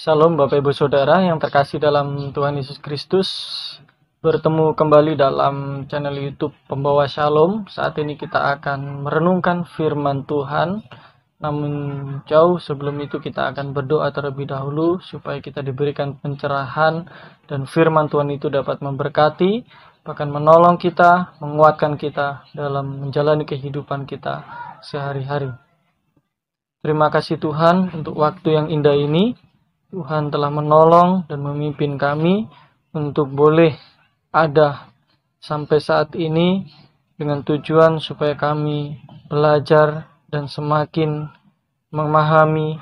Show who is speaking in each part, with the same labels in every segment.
Speaker 1: Shalom Bapak Ibu Saudara yang terkasih dalam Tuhan Yesus Kristus. Bertemu kembali dalam channel YouTube Pembawa Shalom. Saat ini kita akan merenungkan firman Tuhan. Namun jauh sebelum itu kita akan berdoa terlebih dahulu supaya kita diberikan pencerahan dan firman Tuhan itu dapat memberkati, bahkan menolong kita, menguatkan kita dalam menjalani kehidupan kita sehari-hari. Terima kasih Tuhan untuk waktu yang indah ini. Tuhan telah menolong dan memimpin kami untuk boleh ada sampai saat ini dengan tujuan supaya kami belajar dan semakin memahami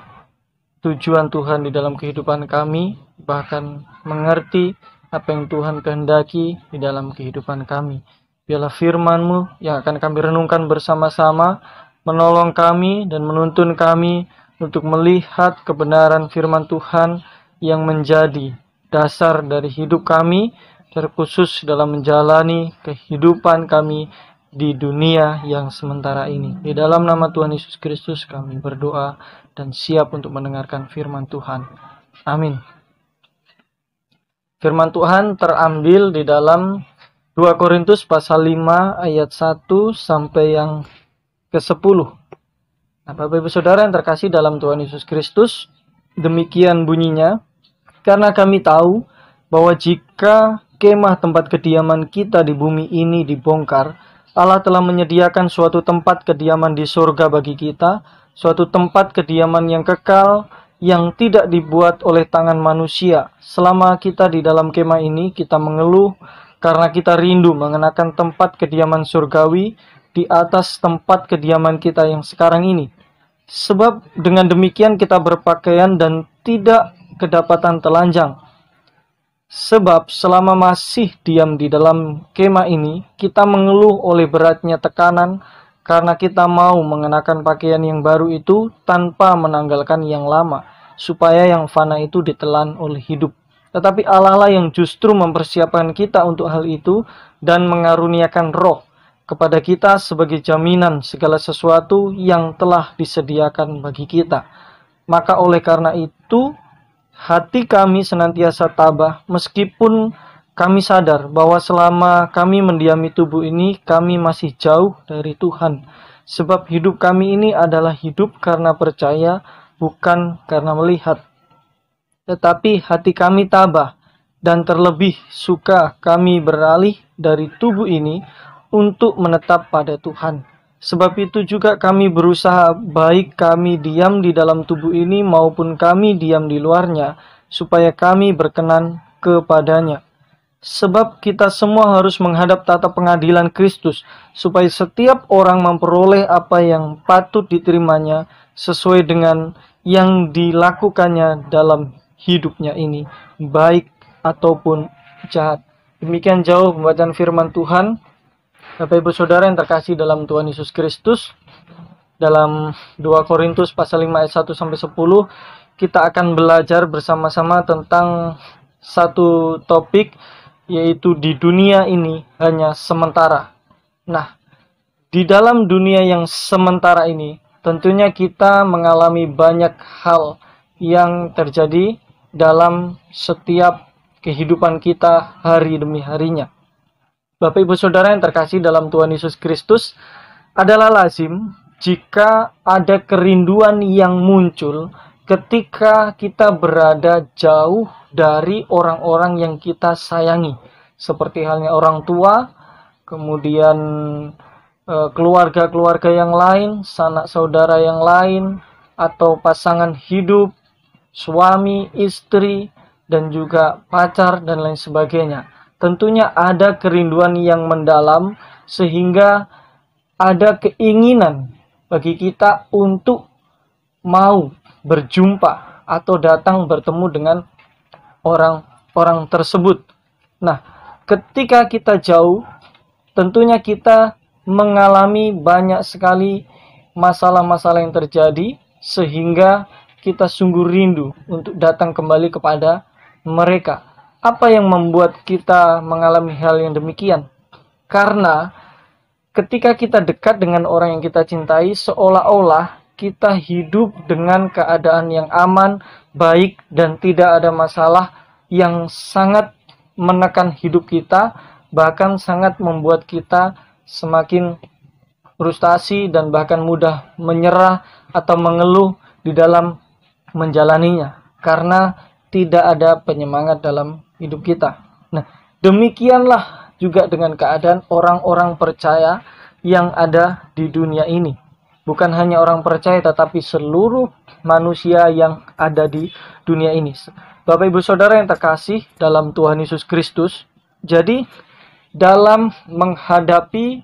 Speaker 1: tujuan Tuhan di dalam kehidupan kami, bahkan mengerti apa yang Tuhan kehendaki di dalam kehidupan kami. Biarlah firman-Mu yang akan kami renungkan bersama-sama menolong kami dan menuntun kami untuk melihat kebenaran firman Tuhan yang menjadi dasar dari hidup kami, terkhusus dalam menjalani kehidupan kami di dunia yang sementara ini. Di dalam nama Tuhan Yesus Kristus kami berdoa dan siap untuk mendengarkan firman Tuhan. Amin. Firman Tuhan terambil di dalam 2 Korintus pasal 5 ayat 1 sampai yang ke-10. Nah, Bapak Ibu Saudara yang terkasih dalam Tuhan Yesus Kristus, demikian bunyinya, karena kami tahu bahwa jika kemah tempat kediaman kita di bumi ini dibongkar, Allah telah menyediakan suatu tempat kediaman di surga bagi kita, suatu tempat kediaman yang kekal, yang tidak dibuat oleh tangan manusia. Selama kita di dalam kemah ini, kita mengeluh karena kita rindu mengenakan tempat kediaman surgawi di atas tempat kediaman kita yang sekarang ini. Sebab dengan demikian kita berpakaian dan tidak kedapatan telanjang. Sebab selama masih diam di dalam kemah ini, kita mengeluh oleh beratnya tekanan karena kita mau mengenakan pakaian yang baru itu tanpa menanggalkan yang lama, supaya yang fana itu ditelan oleh hidup. Tetapi Allah lah yang justru mempersiapkan kita untuk hal itu dan mengaruniakan roh kepada kita sebagai jaminan segala sesuatu yang telah disediakan bagi kita. Maka oleh karena itu, hati kami senantiasa tabah, meskipun kami sadar bahwa selama kami mendiami tubuh ini, kami masih jauh dari Tuhan. Sebab hidup kami ini adalah hidup karena percaya, bukan karena melihat. Tetapi hati kami tabah, dan terlebih suka kami beralih dari tubuh ini untuk menetap pada Tuhan. Sebab itu juga kami berusaha, baik kami diam di dalam tubuh ini maupun kami diam di luarnya, supaya kami berkenan kepadanya. Sebab kita semua harus menghadap tata pengadilan Kristus, supaya setiap orang memperoleh apa yang patut diterimanya sesuai dengan yang dilakukannya dalam hidupnya ini, baik ataupun jahat. Demikian jauh pembacaan firman Tuhan. Bapak Ibu Saudara yang terkasih dalam Tuhan Yesus Kristus, dalam 2 Korintus pasal 5 ayat 1 sampai 10, kita akan belajar bersama-sama tentang satu topik, yaitu di dunia ini hanya sementara. Nah, di dalam dunia yang sementara ini, tentunya kita mengalami banyak hal yang terjadi dalam setiap kehidupan kita hari demi harinya. Bapak Ibu Saudara yang terkasih dalam Tuhan Yesus Kristus, adalah lazim jika ada kerinduan yang muncul ketika kita berada jauh dari orang-orang yang kita sayangi. Seperti halnya orang tua, kemudian keluarga-keluarga yang lain, sanak saudara yang lain, atau pasangan hidup, suami, istri, dan juga pacar, dan lain sebagainya. Tentunya ada kerinduan yang mendalam sehingga ada keinginan bagi kita untuk mau berjumpa atau datang bertemu dengan orang-orang tersebut. Nah, ketika kita jauh, tentunya kita mengalami banyak sekali masalah-masalah yang terjadi sehingga kita sungguh rindu untuk datang kembali kepada mereka. Apa yang membuat kita mengalami hal yang demikian? Karena ketika kita dekat dengan orang yang kita cintai, seolah-olah kita hidup dengan keadaan yang aman, baik, dan tidak ada masalah yang sangat menekan hidup kita, bahkan sangat membuat kita semakin frustasi dan bahkan mudah menyerah atau mengeluh di dalam menjalaninya, karena tidak ada penyemangat dalam hidup kita. Nah, demikianlah juga dengan keadaan orang-orang percaya yang ada di dunia ini. Bukan hanya orang percaya, tetapi seluruh manusia yang ada di dunia ini. Bapak Ibu Saudara yang terkasih dalam Tuhan Yesus Kristus, jadi dalam menghadapi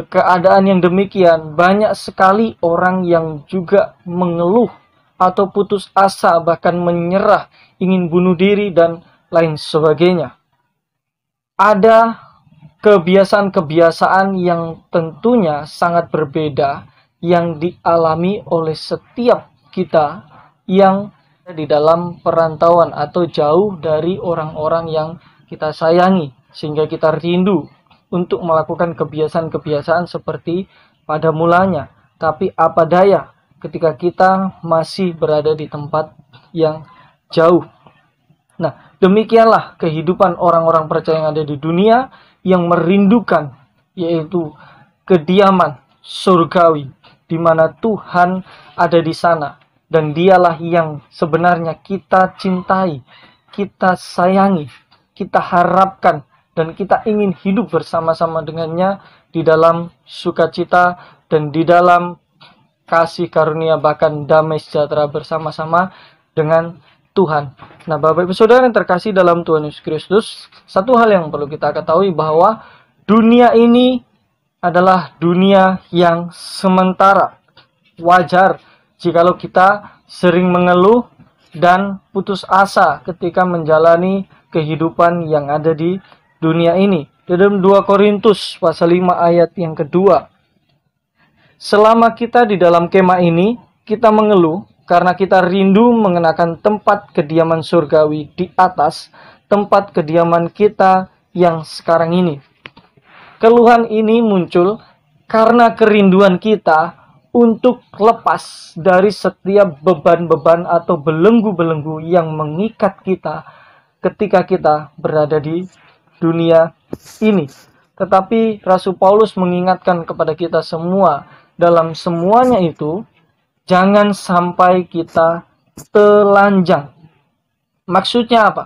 Speaker 1: keadaan yang demikian, banyak sekali orang yang juga mengeluh atau putus asa, bahkan menyerah, ingin bunuh diri, dan lain sebagainya. Ada kebiasaan-kebiasaan yang tentunya sangat berbeda yang dialami oleh setiap kita yang di dalam perantauan atau jauh dari orang-orang yang kita sayangi, sehingga kita rindu untuk melakukan kebiasaan-kebiasaan seperti pada mulanya. Tapi apa daya ketika kita masih berada di tempat yang jauh. Nah, demikianlah kehidupan orang-orang percaya yang ada di dunia yang merindukan, yaitu kediaman surgawi, di mana Tuhan ada di sana, dan Dialah yang sebenarnya kita cintai, kita sayangi, kita harapkan, dan kita ingin hidup bersama-sama dengannya di dalam sukacita dan di dalam kasih karunia, bahkan damai sejahtera bersama-sama dengan Tuhan. Nah, Bapak Ibu Saudara yang terkasih dalam Tuhan Yesus Kristus, satu hal yang perlu kita ketahui bahwa dunia ini adalah dunia yang sementara. Wajar jikalau kita sering mengeluh dan putus asa ketika menjalani kehidupan yang ada di dunia ini. Dalam 2 Korintus pasal 5 ayat yang kedua. Selama kita di dalam kemah ini, kita mengeluh karena kita rindu mengenakan tempat kediaman surgawi di atas tempat kediaman kita yang sekarang ini. Keluhan ini muncul karena kerinduan kita untuk lepas dari setiap beban-beban atau belenggu-belenggu yang mengikat kita ketika kita berada di dunia ini. Tetapi Rasul Paulus mengingatkan kepada kita semua, dalam semuanya itu, jangan sampai kita telanjang. Maksudnya apa?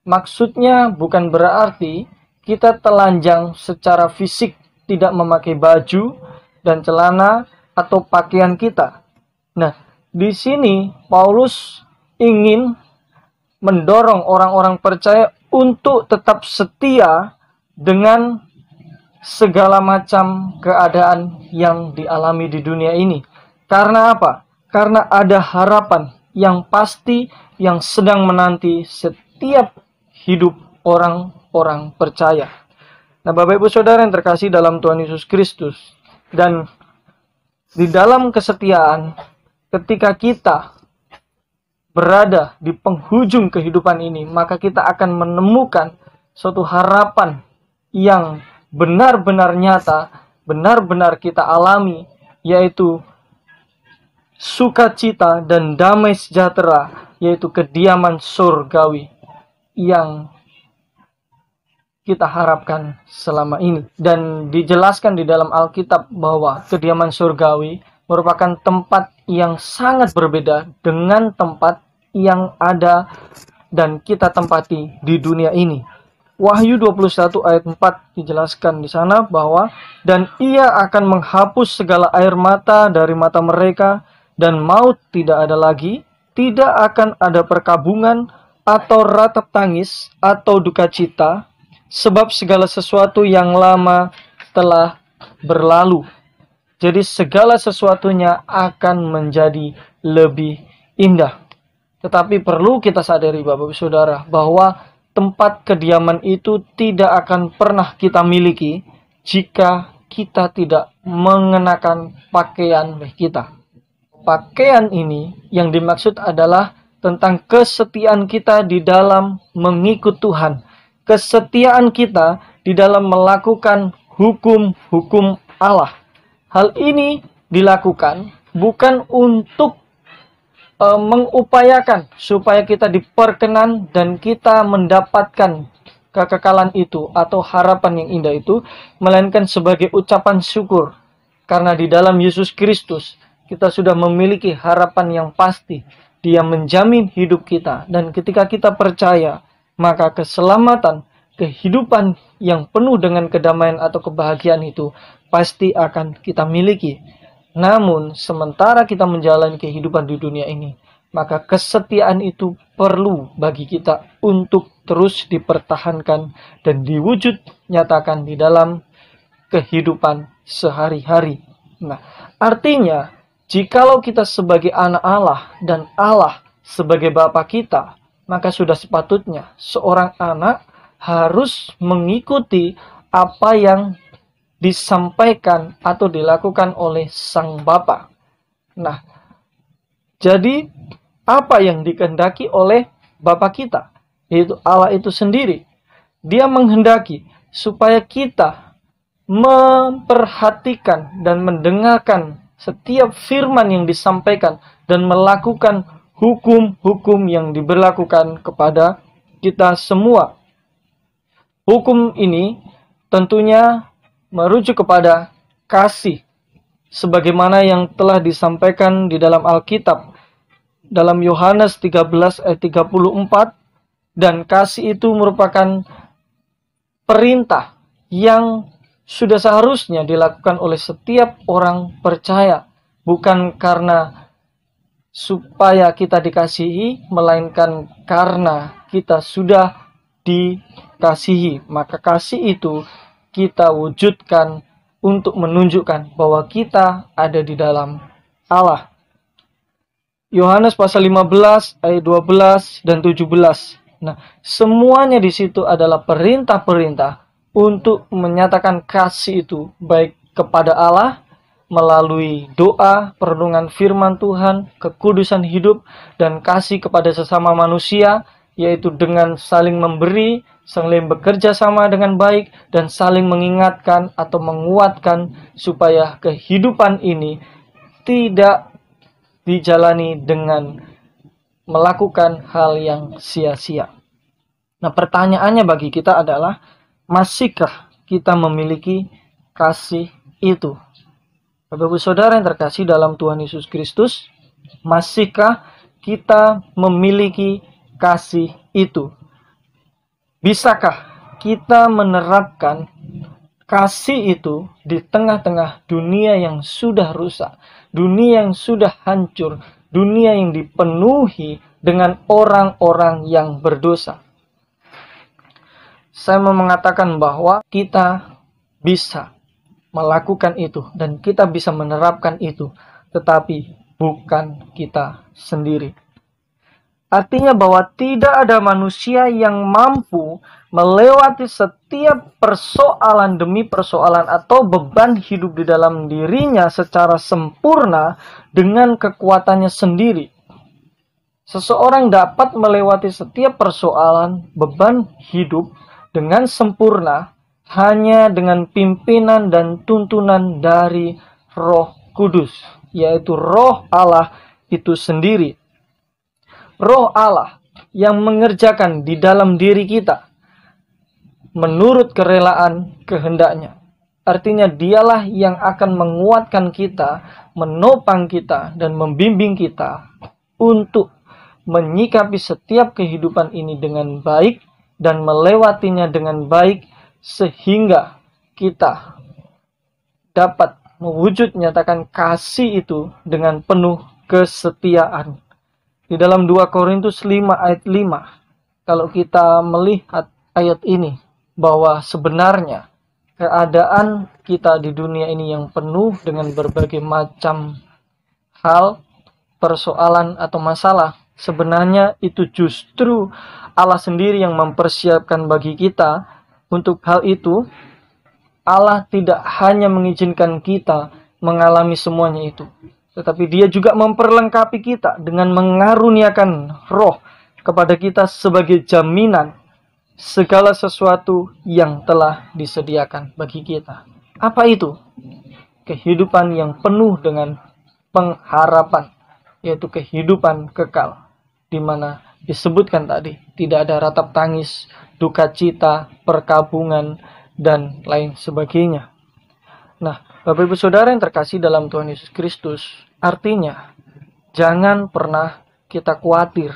Speaker 1: Maksudnya bukan berarti kita telanjang secara fisik, tidak memakai baju dan celana atau pakaian kita. Nah, di sini Paulus ingin mendorong orang-orang percaya untuk tetap setia dengan segala macam keadaan yang dialami di dunia ini. Karena apa? Karena ada harapan yang pasti yang sedang menanti setiap hidup orang-orang percaya. Nah, Bapak Ibu Saudara yang terkasih dalam Tuhan Yesus Kristus, dan di dalam kesetiaan, ketika kita berada di penghujung kehidupan ini, maka kita akan menemukan suatu harapan yang benar-benar nyata, benar-benar kita alami, yaitu sukacita dan damai sejahtera, yaitu kediaman surgawi yang kita harapkan selama ini. Dan dijelaskan di dalam Alkitab bahwa kediaman surgawi merupakan tempat yang sangat berbeda dengan tempat yang ada dan kita tempati di dunia ini. Wahyu 21 ayat 4 dijelaskan di sana bahwa, dan ia akan menghapus segala air mata dari mata mereka, dan maut tidak ada lagi, tidak akan ada perkabungan atau ratap tangis atau duka cita, sebab segala sesuatu yang lama telah berlalu. Jadi segala sesuatunya akan menjadi lebih indah. Tetapi perlu kita sadari Bapak-Ibu Saudara bahwa tempat kediaman itu tidak akan pernah kita miliki jika kita tidak mengenakan pakaian kita. Pakaian ini yang dimaksud adalah tentang kesetiaan kita di dalam mengikut Tuhan. Kesetiaan kita di dalam melakukan hukum-hukum Allah. Hal ini dilakukan bukan untuk mengupayakan supaya kita diperkenan dan kita mendapatkan kekekalan itu atau harapan yang indah itu, melainkan sebagai ucapan syukur. Karena di dalam Yesus Kristus kita sudah memiliki harapan yang pasti. Dia menjamin hidup kita, dan ketika kita percaya, maka keselamatan, kehidupan yang penuh dengan kedamaian atau kebahagiaan itu pasti akan kita miliki. Namun, sementara kita menjalani kehidupan di dunia ini, maka kesetiaan itu perlu bagi kita untuk terus dipertahankan dan diwujud nyatakan di dalam kehidupan sehari-hari. Nah, artinya, jikalau kita sebagai anak Allah dan Allah sebagai Bapa kita, maka sudah sepatutnya seorang anak harus mengikuti apa yang disampaikan atau dilakukan oleh sang Bapa. Nah, jadi apa yang dikehendaki oleh Bapa kita, yaitu Allah itu sendiri. Dia menghendaki supaya kita memperhatikan dan mendengarkan setiap firman yang disampaikan dan melakukan hukum-hukum yang diberlakukan kepada kita semua. Hukum ini tentunya merujuk kepada kasih, sebagaimana yang telah disampaikan di dalam Alkitab, dalam Yohanes 13 ayat 34, dan kasih itu merupakan perintah yang sudah seharusnya dilakukan oleh setiap orang percaya, bukan karena supaya kita dikasihi, melainkan karena kita sudah dikasihi. Maka kasih itu kita wujudkan untuk menunjukkan bahwa kita ada di dalam Allah. Yohanes pasal 15 ayat 12 dan 17. Nah, semuanya di situ adalah perintah-perintah untuk menyatakan kasih itu baik kepada Allah melalui doa, perenungan firman Tuhan, kekudusan hidup, dan kasih kepada sesama manusia, yaitu dengan saling memberi, saling bekerja sama dengan baik, dan saling mengingatkan atau menguatkan supaya kehidupan ini tidak dijalani dengan melakukan hal yang sia-sia. Nah, pertanyaannya bagi kita adalah, masihkah kita memiliki kasih itu? Bapak-Ibu Saudara yang terkasih dalam Tuhan Yesus Kristus, masihkah kita memiliki kasih itu? Bisakah kita menerapkan kasih itu di tengah-tengah dunia yang sudah rusak, dunia yang sudah hancur, dunia yang dipenuhi dengan orang-orang yang berdosa? Saya mau mengatakan bahwa kita bisa melakukan itu dan kita bisa menerapkan itu, tetapi bukan kita sendiri. Artinya bahwa tidak ada manusia yang mampu melewati setiap persoalan demi persoalan atau beban hidup di dalam dirinya secara sempurna dengan kekuatannya sendiri. Seseorang dapat melewati setiap persoalan beban hidup dengan sempurna hanya dengan pimpinan dan tuntunan dari Roh Kudus, yaitu Roh Allah itu sendiri. Roh Allah yang mengerjakan di dalam diri kita menurut kerelaan kehendaknya. Artinya dialah yang akan menguatkan kita, menopang kita, dan membimbing kita untuk menyikapi setiap kehidupan ini dengan baik dan melewatinya dengan baik, sehingga kita dapat mewujud nyatakan kasih itu dengan penuh kesetiaan. Di dalam 2 Korintus 5 ayat 5, kalau kita melihat ayat ini, bahwa sebenarnya keadaan kita di dunia ini yang penuh dengan berbagai macam hal, persoalan atau masalah, sebenarnya itu justru Allah sendiri yang mempersiapkan bagi kita. Untuk hal itu, Allah tidak hanya mengizinkan kita mengalami semuanya itu, tetapi Dia juga memperlengkapi kita dengan mengaruniakan Roh kepada kita sebagai jaminan segala sesuatu yang telah disediakan bagi kita. Apa itu? Kehidupan yang penuh dengan pengharapan, yaitu kehidupan kekal, di mana disebutkan tadi tidak ada ratap tangis, duka cita, perkabungan, dan lain sebagainya. Nah, Bapak Ibu Saudara yang terkasih dalam Tuhan Yesus Kristus, artinya jangan pernah kita khawatir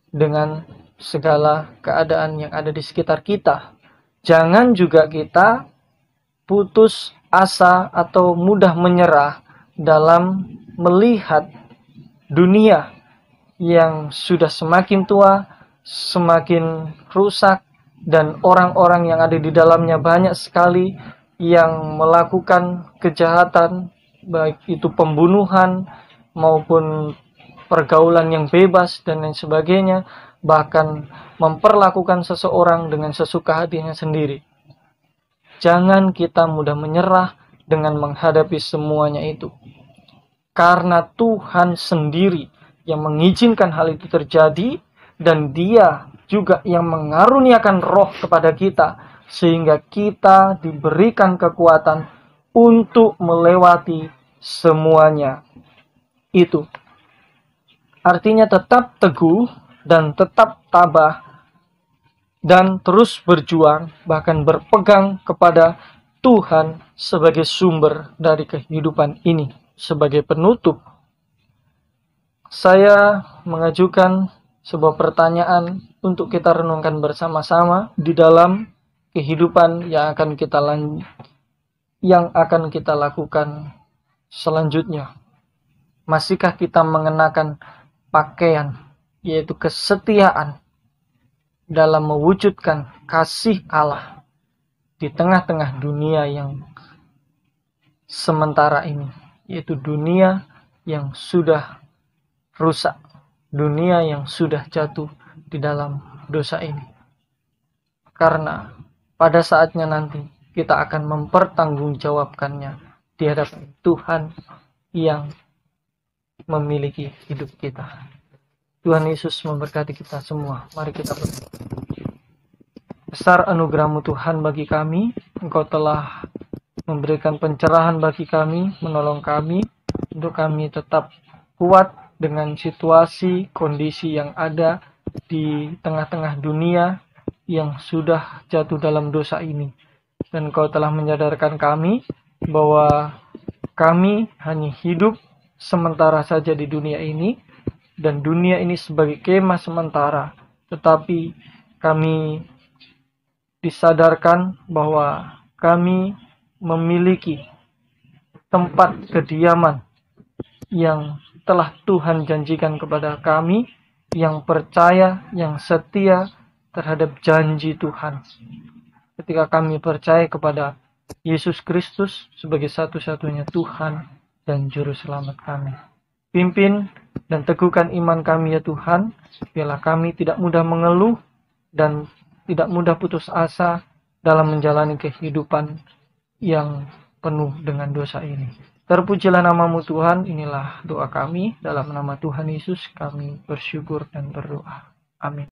Speaker 1: dengan segala keadaan yang ada di sekitar kita. Jangan juga kita putus asa atau mudah menyerah dalam melihat dunia yang sudah semakin tua, semakin rusak, dan orang-orang yang ada di dalamnya banyak sekali yang melakukan kejahatan, baik itu pembunuhan maupun pergaulan yang bebas dan lain sebagainya, bahkan memperlakukan seseorang dengan sesuka hatinya sendiri. Jangan kita mudah menyerah dengan menghadapi semuanya itu, karena Tuhan sendiri yang mengizinkan hal itu terjadi, dan Dia juga yang mengaruniakan roh kepada kita, sehingga kita diberikan kekuatan untuk melewati semuanya itu. Artinya tetap teguh dan tetap tabah dan terus berjuang, bahkan berpegang kepada Tuhan sebagai sumber dari kehidupan ini. Sebagai penutup, saya mengajukan sebuah pertanyaan untuk kita renungkan bersama-sama di dalam kehidupan yang akan kita lakukan selanjutnya. Masihkah kita mengenakan pakaian, yaitu kesetiaan, dalam mewujudkan kasih Allah di tengah-tengah dunia yang sementara ini, yaitu dunia yang sudah rusak, dunia yang sudah jatuh di dalam dosa ini. Karena pada saatnya nanti kita akan mempertanggungjawabkannya di hadapan Tuhan yang memiliki hidup kita. Tuhan Yesus memberkati kita semua. Mari kita berdoa. Besar anugerah-Mu Tuhan bagi kami. Engkau telah memberikan pencerahan bagi kami, menolong kami untuk kami tetap kuat dengan situasi, kondisi yang ada di tengah-tengah dunia yang sudah jatuh dalam dosa ini. Dan Kau telah menyadarkan kami bahwa kami hanya hidup sementara saja di dunia ini, dan dunia ini sebagai kemah sementara. Tetapi kami disadarkan bahwa kami memiliki tempat kediaman yang telah Tuhan janjikan kepada kami, yang percaya, yang setia terhadap janji Tuhan. Ketika kami percaya kepada Yesus Kristus sebagai satu-satunya Tuhan dan Juru Selamat kami. Pimpin dan teguhkan iman kami ya Tuhan, biarlah kami tidak mudah mengeluh dan tidak mudah putus asa dalam menjalani kehidupan yang penuh dengan dosa ini. Terpujilah nama-Mu Tuhan, inilah doa kami, dalam nama Tuhan Yesus kami bersyukur dan berdoa. Amin.